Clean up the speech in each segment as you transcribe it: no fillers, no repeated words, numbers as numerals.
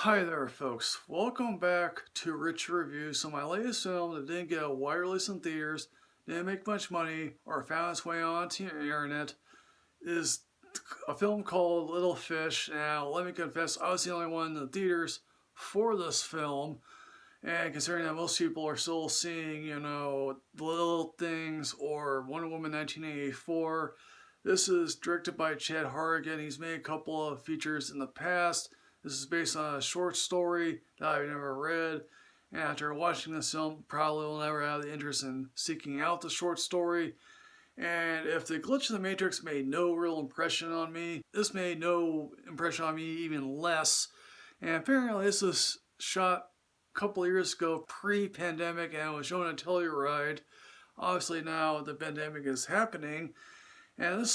Hi there folks, welcome back to Rich Review. So my latest film that didn't get a wide release in theaters, didn't make much money, or found its way onto the internet is a film called Little Fish. Now let me confess, I was the only one in the theaters for this film, and considering that most people are still seeing, The Little Things or Wonder Woman 1984, this is directed by Chad Harrigan. He's made a couple of features in the past. This is based on a short story that I've never read, and after watching this film, probably will never have the interest in seeking out the short story. And if the glitch in the Matrix made no real impression on me, this made no impression on me even less. And apparently this was shot a couple of years ago, pre-pandemic, and it was shown on Telluride. Obviously now the pandemic is happening, and this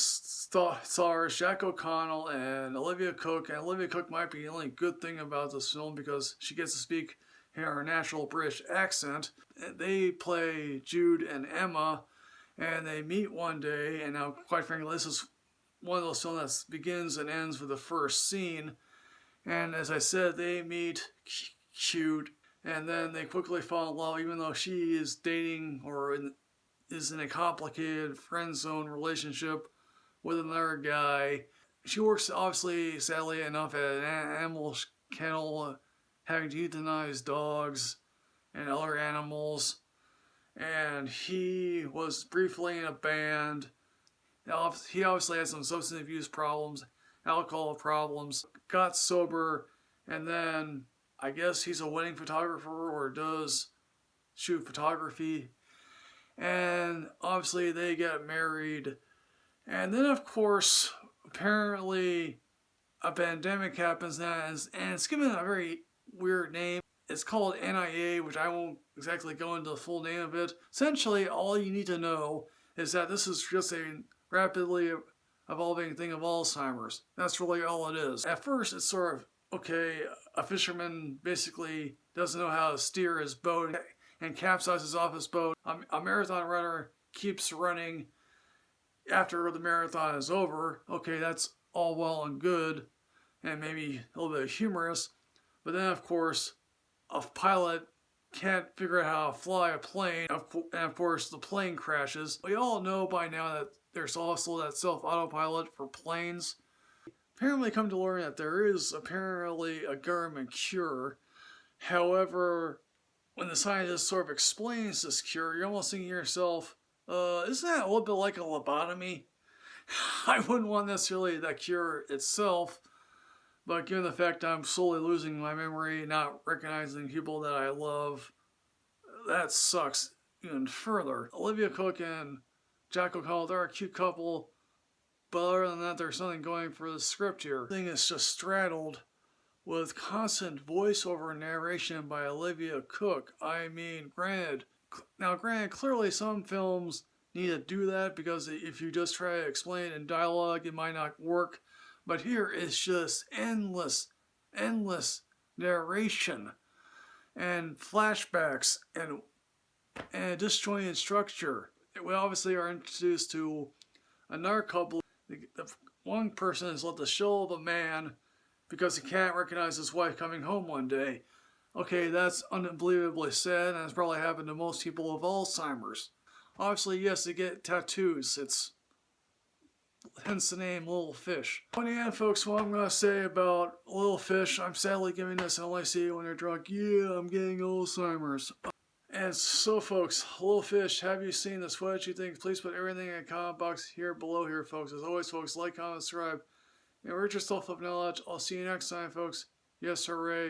stars Jack O'Connell and Olivia Cook. And Olivia Cook might be the only good thing about this film because she gets to speak in her natural British accent. They play Jude and Emma, and they meet one day. And now, quite frankly, this is one of those films that begins and ends with the first scene. And as I said, they meet cute, and then they quickly fall in love, even though she is dating or is in a complicated friend zone relationship with another guy. She works, obviously, sadly enough, at an animal kennel, having to euthanize dogs and other animals. And he was briefly in a band. He obviously had some substance abuse problems, alcohol problems, got sober, and then I guess he's a wedding photographer or does shoot photography. And obviously they get married. And then, of course, apparently a pandemic happens now, and it's given a very weird name. It's called NIA, which I won't exactly go into the full name of it. Essentially, all you need to know is that this is just a rapidly evolving thing of Alzheimer's. That's really all it is. At first, it's sort of, okay, a fisherman basically doesn't know how to steer his boat and capsizes off his boat. A marathon runner keeps running after the marathon is over. Okay, that's all well and good, and maybe a little bit humorous. But then, of course, a pilot can't figure out how to fly a plane, and of course, the plane crashes. We all know by now that there's also that self-autopilot for planes. Apparently, come to learn that there is apparently a government cure. However, when the scientist sort of explains this cure, you're almost thinking to yourself, isn't that a little bit like a lobotomy? I wouldn't want necessarily that cure itself, but given the fact I'm slowly losing my memory, not recognizing people that I love, that sucks even further. Olivia Cook and Jack O'Connell, they're a cute couple, but other than that, there's something going for the script here. The thing is just straddled with constant voiceover narration by Olivia Cook. I mean, granted, clearly some films need to do that because if you just try to explain it in dialogue, it might not work. But here it's just endless narration and flashbacks and disjointed structure. We obviously are introduced to another couple. The one person is let the show of a man because he can't recognize his wife coming home one day. Okay, that's unbelievably sad, and it's probably happened to most people with Alzheimer's. Obviously, yes, they get tattoos. It's hence the name Little Fish. But yeah, folks, what I'm going to say about Little Fish, I'm sadly giving this unless I see it when they're drunk. Yeah, I'm getting Alzheimer's. And so, folks, Little Fish, have you seen this? What did you think? Please put everything in the comment box here below here, folks. As always, folks, like, comment, subscribe. And we're just self-love knowledge. I'll see you next time, folks. Yes, hooray.